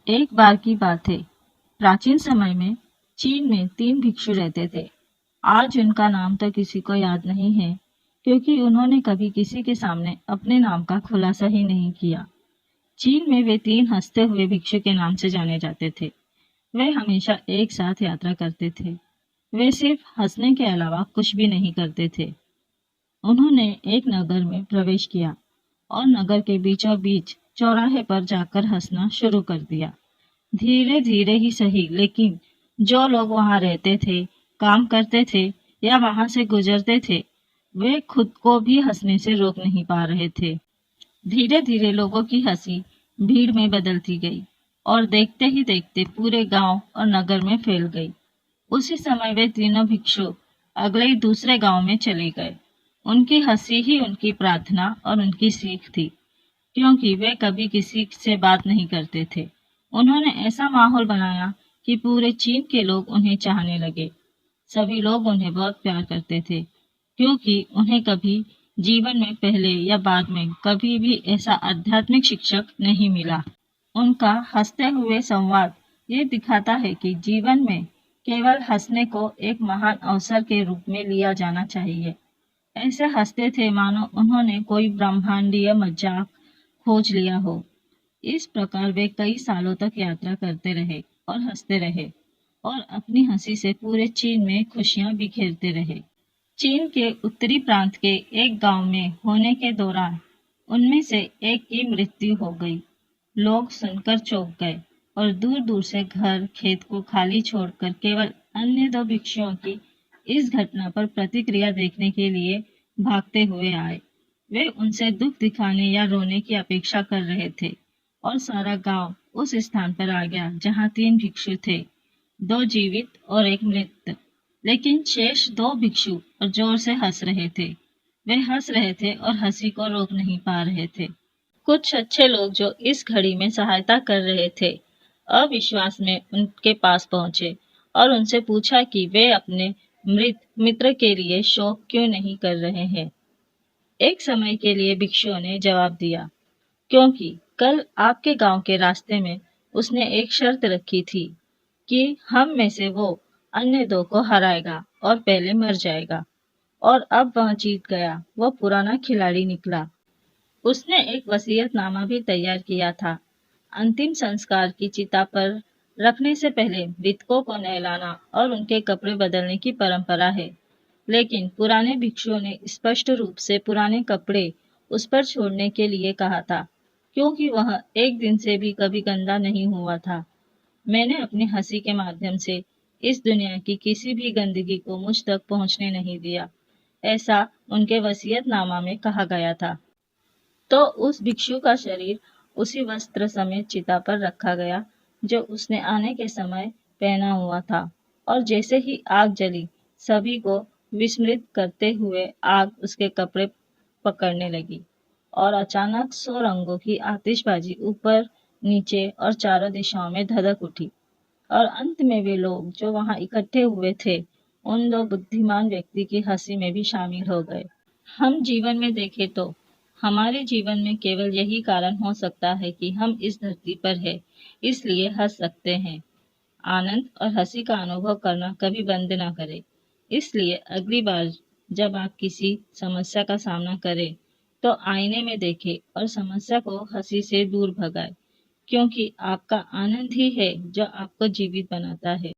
एक बार की बात है। प्राचीन समय में चीन में 3 भिक्षु रहते थे। आज उनका नाम तो किसी को याद नहीं है, क्योंकि उन्होंने कभी किसी के सामने अपने नाम का खुलासा ही नहीं किया। चीन में वे 3 हंसते हुए भिक्षु के नाम से जाने जाते थे। वे हमेशा एक साथ यात्रा करते थे। वे सिर्फ हंसने के अलावा कुछ भी नहीं करते थे। उन्होंने एक नगर में प्रवेश किया और नगर के बीचों बीच चौराहे पर जाकर हंसना शुरू कर दिया। धीरे धीरे ही सही, लेकिन जो लोग वहां रहते थे, काम करते थे या वहां से गुजरते थे, वे खुद को भी हंसने से रोक नहीं पा रहे थे। धीरे धीरे लोगों की हंसी भीड़ में बदलती गई और देखते ही देखते पूरे गांव और नगर में फैल गई। उसी समय वे तीनों भिक्षु अगले ही दूसरे गांव में चले गए। उनकी हंसी ही उनकी प्रार्थना और उनकी सीख थी, क्योंकि वे कभी किसी से बात नहीं करते थे। उन्होंने ऐसा माहौल बनाया कि पूरे चीन के लोग उन्हें चाहने लगे। सभी लोग उन्हें बहुत प्यार करते थे, क्योंकि उन्हें कभी जीवन में पहले या बाद में कभी भी ऐसा आध्यात्मिक शिक्षक नहीं मिला। उनका हंसते हुए संवाद ये दिखाता है कि जीवन में केवल हंसने को एक महान अवसर के रूप में लिया जाना चाहिए। ऐसे हंसते थे मानो उन्होंने कोई ब्रह्मांडीय मजाक खोज लिया हो। इस प्रकार वे कई सालों तक यात्रा करते रहे और हंसते रहे और अपनी हंसी से पूरे चीन में खुशियां बिखेरते रहे। चीन के उत्तरी प्रांत के एक गांव में होने के दौरान उनमें से एक की मृत्यु हो गई। लोग सुनकर चौंक गए और दूर दूर से घर खेत को खाली छोड़कर केवल अन्य 2 भिक्षुओं की इस घटना पर प्रतिक्रिया देखने के लिए भागते हुए आए। वे उनसे दुख दिखाने या रोने की अपेक्षा कर रहे थे और सारा गांव उस स्थान पर आ गया जहां 3 भिक्षु थे, 2 जीवित और एक मृत। लेकिन शेष 2 भिक्षु और जोर से हंस रहे थे। वे हंस रहे थे और हंसी को रोक नहीं पा रहे थे। कुछ अच्छे लोग जो इस घड़ी में सहायता कर रहे थे, अविश्वास में उनके पास पहुंचे और उनसे पूछा कि वे अपने मृत मित्र के लिए शोक क्यों नहीं कर रहे हैं। एक समय के लिए भिक्षुओं ने जवाब दिया, क्योंकि कल आपके गांव के रास्ते में उसने एक शर्त रखी थी कि हम में से वो अन्य 2 को हराएगा और पहले मर जाएगा, और अब वह जीत गया। वो पुराना खिलाड़ी निकला। उसने एक वसीयतनामा भी तैयार किया था। अंतिम संस्कार की चिता पर रखने से पहले मृतकों को नहलाना और उनके कपड़े बदलने की परंपरा है। लेकिन पुराने भिक्षुओं ने स्पष्ट रूप से पुराने कपड़े उस पर छोड़ने के लिए कहा था, क्योंकि वह एक दिन से भी कभी गंदा नहीं हुआ था। मैंने अपनी हंसी के माध्यम से इस दुनिया की किसी भी गंदगी को मुझ तक पहुंचने नहीं दिया, ऐसा उनके वसीयतनामा में कहा गया था। तो उस भिक्षु का शरीर उसी वस्त्र समेत चिता पर रखा गया जो उसने आने के समय पहना हुआ था, और जैसे ही आग जली, सभी को विस्मृत करते हुए आग उसके कपड़े पकड़ने लगी और अचानक 100 रंगों की आतिशबाजी ऊपर नीचे और चारों दिशाओं में धधक उठी। और अंत में वे लोग जो वहां इकट्ठे हुए थे, उन 2 बुद्धिमान व्यक्ति की हंसी में भी शामिल हो गए। हम जीवन में देखें तो हमारे जीवन में केवल यही कारण हो सकता है कि हम इस धरती पर हैं, इसलिए हंस सकते हैं। आनंद और हंसी का अनुभव करना कभी बंद ना करें। इसलिए अगली बार जब आप किसी समस्या का सामना करें, तो आईने में देखें और समस्या को हंसी से दूर भगाएं, क्योंकि आपका आनंद ही है जो आपको जीवित बनाता है।